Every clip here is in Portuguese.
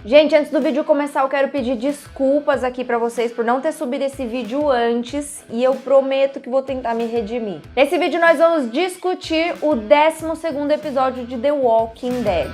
Gente, antes do vídeo começar, eu quero pedir desculpas aqui pra vocês por não ter subido esse vídeo antes e eu prometo que vou tentar me redimir. Nesse vídeo nós vamos discutir o 12º episódio de The Walking Dead.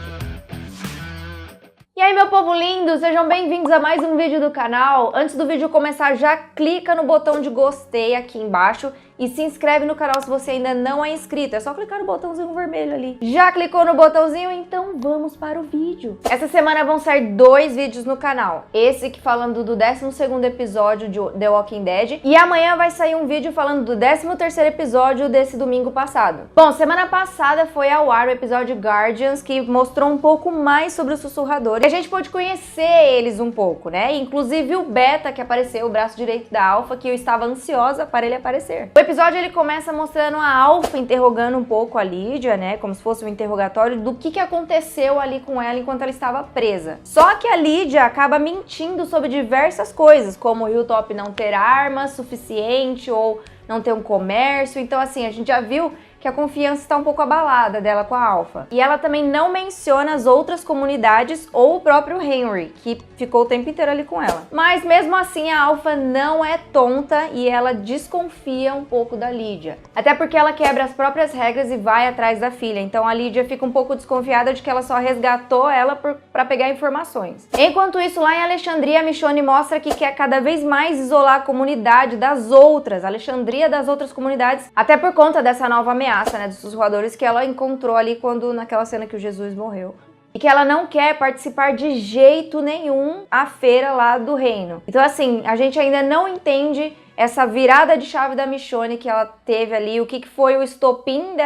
E aí, meu povo lindo, sejam bem-vindos a mais um vídeo do canal. Antes do vídeo começar, já clica no botão de gostei aqui embaixo e se inscreve no canal se você ainda não é inscrito. É só clicar no botãozinho vermelho ali. Já clicou no botãozinho? Então vamos para o vídeo. Essa semana vão sair 2 vídeos no canal. Esse aqui falando do 12º episódio de The Walking Dead. E amanhã vai sair um vídeo falando do 13º episódio desse domingo passado. Bom, semana passada foi ao ar o episódio Guardians, que mostrou um pouco mais sobre os sussurradores. E a gente pôde conhecer eles um pouco, né? Inclusive o Beta, que apareceu, o braço direito da Alpha, que eu estava ansiosa para ele aparecer. O episódio ele começa mostrando a Alpha interrogando um pouco a Lydia, né? Como se fosse um interrogatório do que aconteceu ali com ela enquanto ela estava presa. Só que a Lydia acaba mentindo sobre diversas coisas, como o Hilltop não ter armas suficiente ou não ter um comércio. Então, assim, a gente já viu que a confiança está um pouco abalada dela com a Alpha. E ela também não menciona as outras comunidades ou o próprio Henry, que ficou o tempo inteiro ali com ela. Mas mesmo assim a Alpha não é tonta e ela desconfia um pouco da Lydia. Até porque ela quebra as próprias regras e vai atrás da filha. Então a Lydia fica um pouco desconfiada de que ela só resgatou ela para pegar informações. Enquanto isso, lá em Alexandria, a Michonne mostra que quer cada vez mais isolar a comunidade das outras, Alexandria das outras comunidades, até por conta dessa nova ameaça, né, dos sussurradores que ela encontrou ali naquela cena que o Jesus morreu. E que ela não quer participar de jeito nenhum à feira lá do reino. Então, assim, a gente ainda não entende essa virada de chave da Michonne que ela teve ali, o que foi o estopim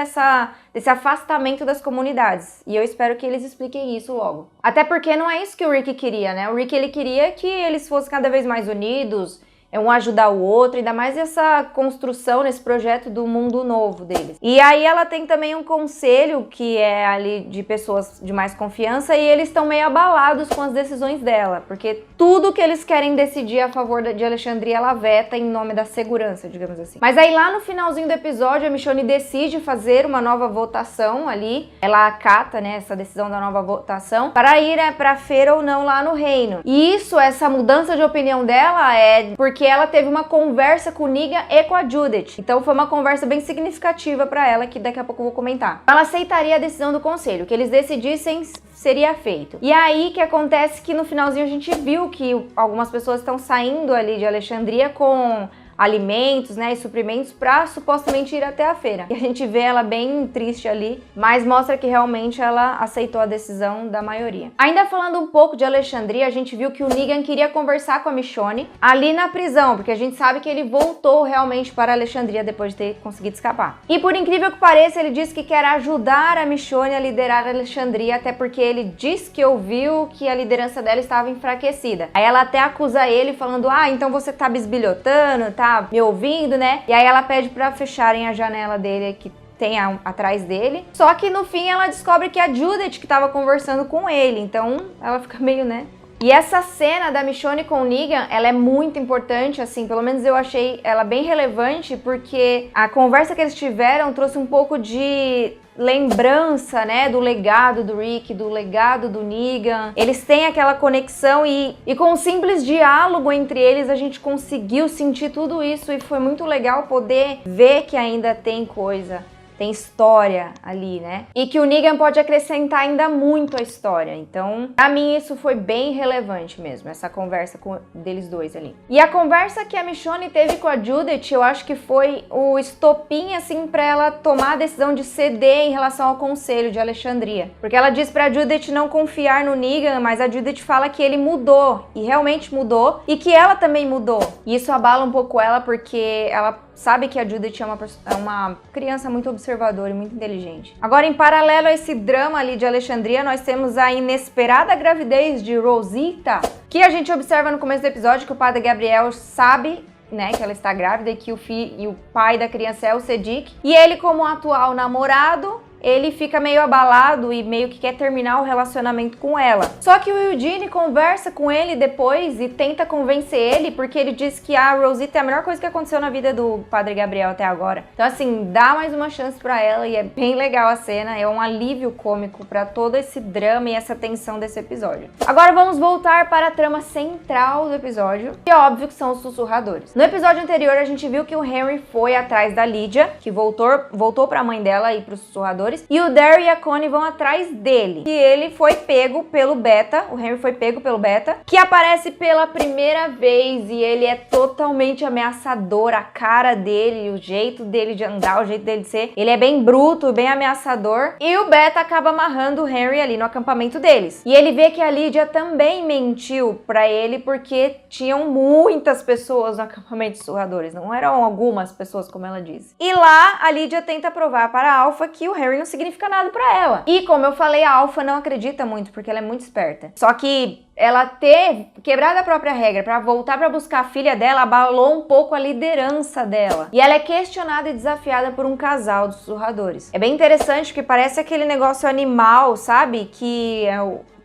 desse afastamento das comunidades. E eu espero que eles expliquem isso logo. Até porque não é isso que o Rick queria, né? O Rick, ele queria que eles fossem cada vez mais unidos, um ajudar o outro, ainda mais essa construção nesse projeto do mundo novo deles. E aí ela tem também um conselho que é ali de pessoas de mais confiança e eles estão meio abalados com as decisões dela, porque tudo que eles querem decidir a favor de Alexandria ela veta em nome da segurança, digamos assim. Mas aí lá no finalzinho do episódio a Michonne decide fazer uma nova votação ali, ela acata, né, essa decisão da nova votação para ir, né, pra feira ou não lá no reino. E essa mudança de opinião dela é porque ela teve uma conversa com o Negan e com a Judith. Então foi uma conversa bem significativa pra ela, que daqui a pouco eu vou comentar. Ela aceitaria a decisão do conselho, o que eles decidissem seria feito. E aí que acontece que no finalzinho a gente viu que algumas pessoas estão saindo ali de Alexandria com alimentos, né, e suprimentos para supostamente ir até a feira. E a gente vê ela bem triste ali, mas mostra que realmente ela aceitou a decisão da maioria. Ainda falando um pouco de Alexandria, a gente viu que o Negan queria conversar com a Michonne ali na prisão, porque a gente sabe que ele voltou realmente para Alexandria depois de ter conseguido escapar. E por incrível que pareça, ele disse que quer ajudar a Michonne a liderar Alexandria, até porque ele disse que ouviu que a liderança dela estava enfraquecida. Aí ela até acusa ele falando, então você tá bisbilhotando, tá me ouvindo, né? E aí ela pede pra fecharem a janela dele que tem atrás dele. Só que no fim ela descobre que é a Judith que tava conversando com ele. Então ela fica meio, né? E essa cena da Michonne com o Negan, ela é muito importante, assim, pelo menos eu achei ela bem relevante, porque a conversa que eles tiveram trouxe um pouco de lembrança, né, do legado do Rick, do legado do Negan. Eles têm aquela conexão e com um simples diálogo entre eles a gente conseguiu sentir tudo isso e foi muito legal poder ver que ainda tem coisa. Tem história ali, né? E que o Negan pode acrescentar ainda muito à história. Então, pra mim, isso foi bem relevante mesmo, essa conversa deles dois ali. E a conversa que a Michonne teve com a Judith, eu acho que foi o estopim, assim, pra ela tomar a decisão de ceder em relação ao conselho de Alexandria. Porque ela diz pra Judith não confiar no Negan, mas a Judith fala que ele mudou, e realmente mudou, e que ela também mudou. E isso abala um pouco ela, porque ela sabe que a Judith é uma criança muito observadora e muito inteligente. Agora, em paralelo a esse drama ali de Alexandria, nós temos a inesperada gravidez de Rosita, que a gente observa no começo do episódio que o padre Gabriel sabe, né, que ela está grávida e que o pai da criança é o Cedric. E ele, como atual namorado, ele fica meio abalado e meio que quer terminar o relacionamento com ela. Só que o Eugene conversa com ele depois e tenta convencer ele, porque ele diz que a Rosita é a melhor coisa que aconteceu na vida do Padre Gabriel até agora. Então assim, dá mais uma chance pra ela e é bem legal a cena, é um alívio cômico pra todo esse drama e essa tensão desse episódio. Agora vamos voltar para a trama central do episódio, que é óbvio que são os sussurradores. No episódio anterior a gente viu que o Henry foi atrás da Lydia, que voltou pra mãe dela e pros sussurradores, e o Daryl e a Connie vão atrás dele. E ele foi pego pelo Beta, o Henry foi pego pelo Beta, que aparece pela primeira vez e ele é totalmente ameaçador, a cara dele, o jeito dele de andar, o jeito dele de ser, ele é bem bruto, bem ameaçador, e o Beta acaba amarrando o Henry ali no acampamento deles. E ele vê que a Lydia também mentiu pra ele porque tinham muitas pessoas no acampamento de sussurradores, não eram algumas pessoas, como ela disse. E lá a Lydia tenta provar para a Alpha que o Harry não significa nada pra ela. E como eu falei, a Alpha não acredita muito porque ela é muito esperta. Só que ela ter quebrado a própria regra pra voltar pra buscar a filha dela abalou um pouco a liderança dela. E ela é questionada e desafiada por um casal de sussurradores. É bem interessante porque parece aquele negócio animal, sabe? Que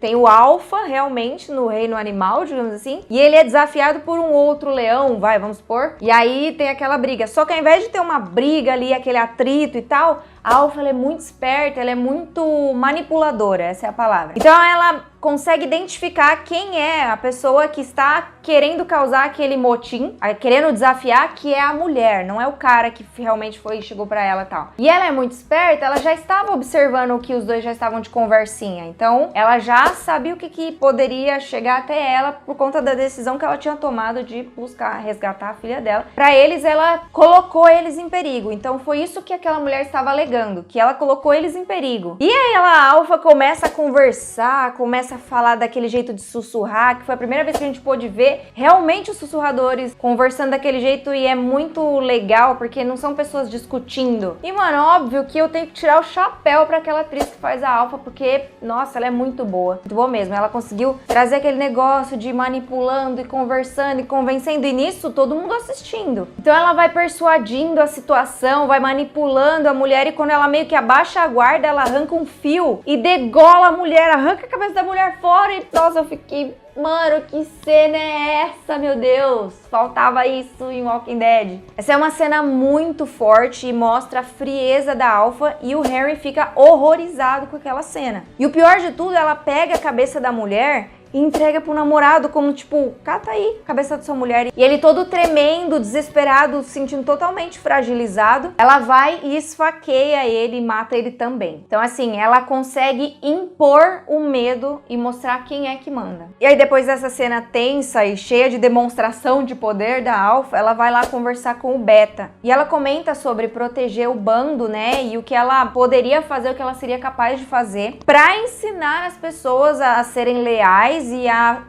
tem o alfa, realmente, no reino animal, digamos assim. E ele é desafiado por um outro leão, vamos supor. E aí tem aquela briga. Só que ao invés de ter uma briga ali, aquele atrito e tal, a alfa ela é muito esperta, ela é muito manipuladora, essa é a palavra. Então ela consegue identificar quem é a pessoa que está querendo causar aquele motim, querendo desafiar, que é a mulher, não é o cara que realmente chegou pra ela e tal. E ela é muito esperta, ela já estava observando que os dois já estavam de conversinha, então ela já sabia o que poderia chegar até ela por conta da decisão que ela tinha tomado de buscar resgatar a filha dela. Pra eles, ela colocou eles em perigo, então foi isso que aquela mulher estava alegando, que ela colocou eles em perigo. E aí a Alpha começa a conversar, começa a falar daquele jeito de sussurrar, que foi a primeira vez que a gente pôde ver realmente os sussurradores conversando daquele jeito, e é muito legal porque não são pessoas discutindo. E mano, óbvio que eu tenho que tirar o chapéu pra aquela atriz que faz a Alpha, porque, nossa, ela é muito boa mesmo. Ela conseguiu trazer aquele negócio de manipulando e conversando e convencendo, e nisso todo mundo assistindo. Então ela vai persuadindo a situação, vai manipulando a mulher, e quando ela meio que abaixa a guarda, ela arranca um fio e degola a mulher, arranca a cabeça da mulher fora. E nossa, eu fiquei, mano, que cena é essa, meu Deus? Faltava isso em Walking Dead. Essa é uma cena muito forte e mostra a frieza da Alpha, e o Harry fica horrorizado com aquela cena. E o pior de tudo, ela pega a cabeça da mulher e entrega pro namorado como tipo, cata aí a cabeça da sua mulher. E ele todo tremendo, desesperado, se sentindo totalmente fragilizado, ela vai e esfaqueia ele e mata ele também. Então assim, ela consegue impor o medo e mostrar quem é que manda. E aí depois dessa cena tensa e cheia de demonstração de poder da Alpha, ela vai lá conversar com o Beta. E ela comenta sobre proteger o bando, né, e o que ela poderia fazer, o que ela seria capaz de fazer pra ensinar as pessoas a serem leais, e a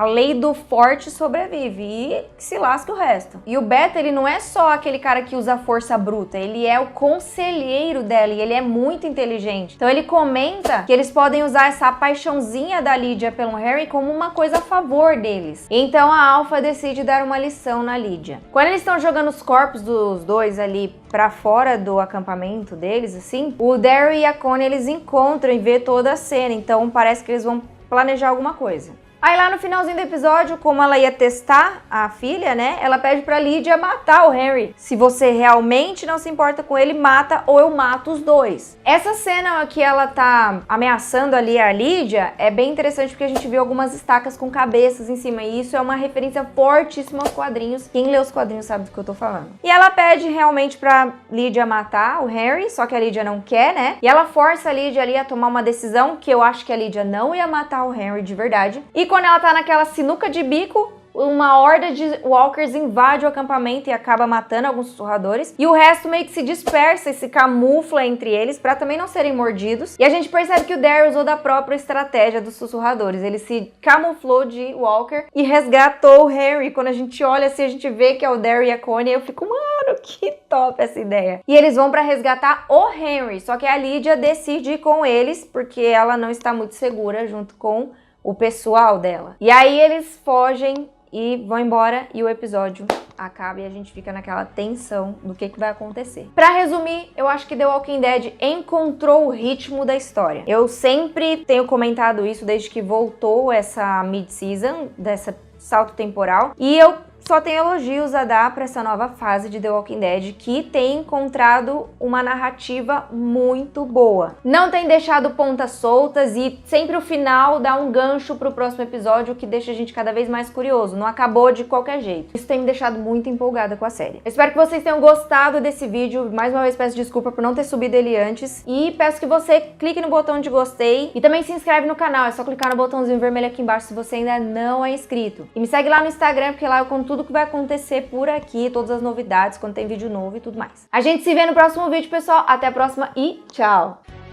lei do forte sobrevive e se lasca o resto. E o Beta, ele não é só aquele cara que usa força bruta, ele é o conselheiro dela e ele é muito inteligente. Então ele comenta que eles podem usar essa paixãozinha da Lydia pelo Harry como uma coisa a favor deles. Então a Alpha decide dar uma lição na Lydia. Quando eles estão jogando os corpos dos dois ali pra fora do acampamento deles, assim, o Daryl e a Connie, eles encontram e vê toda a cena, então parece que eles vão planejar alguma coisa. Aí lá no finalzinho do episódio, como ela ia testar a filha, né, ela pede pra Lydia matar o Harry. Se você realmente não se importa com ele, mata ou eu mato os dois. Essa cena que ela tá ameaçando ali a Lydia é bem interessante porque a gente viu algumas estacas com cabeças em cima, e isso é uma referência fortíssima aos quadrinhos. Quem lê os quadrinhos sabe do que eu tô falando. E ela pede realmente pra Lydia matar o Harry, só que a Lydia não quer, né, e ela força a Lydia ali a tomar uma decisão que eu acho que a Lydia não ia matar o Harry de verdade. E quando ela tá naquela sinuca de bico, uma horda de walkers invade o acampamento e acaba matando alguns sussurradores. E o resto meio que se dispersa e se camufla entre eles pra também não serem mordidos. E a gente percebe que o Daryl usou da própria estratégia dos sussurradores. Ele se camuflou de walker e resgatou o Harry. Quando a gente olha assim, a gente vê que é o Daryl e a Connie. Eu fico, mano, que top essa ideia. E eles vão pra resgatar o Henry. Só que a Lydia decide ir com eles porque ela não está muito segura junto com o pessoal dela. E aí eles fogem e vão embora e o episódio acaba e a gente fica naquela tensão do que vai acontecer. Pra resumir, eu acho que The Walking Dead encontrou o ritmo da história. Eu sempre tenho comentado isso desde que voltou essa mid-season, dessa salto temporal, e eu só tenho elogios a dar para essa nova fase de The Walking Dead, que tem encontrado uma narrativa muito boa. Não tem deixado pontas soltas e sempre o final dá um gancho pro próximo episódio, que deixa a gente cada vez mais curioso. Não acabou de qualquer jeito. Isso tem me deixado muito empolgada com a série. Eu espero que vocês tenham gostado desse vídeo. Mais uma vez peço desculpa por não ter subido ele antes. E peço que você clique no botão de gostei e também se inscreve no canal. É só clicar no botãozinho vermelho aqui embaixo se você ainda não é inscrito. E me segue lá no Instagram, porque lá eu conto tudo que vai acontecer por aqui, todas as novidades, quando tem vídeo novo e tudo mais. A gente se vê no próximo vídeo, pessoal. Até a próxima e tchau!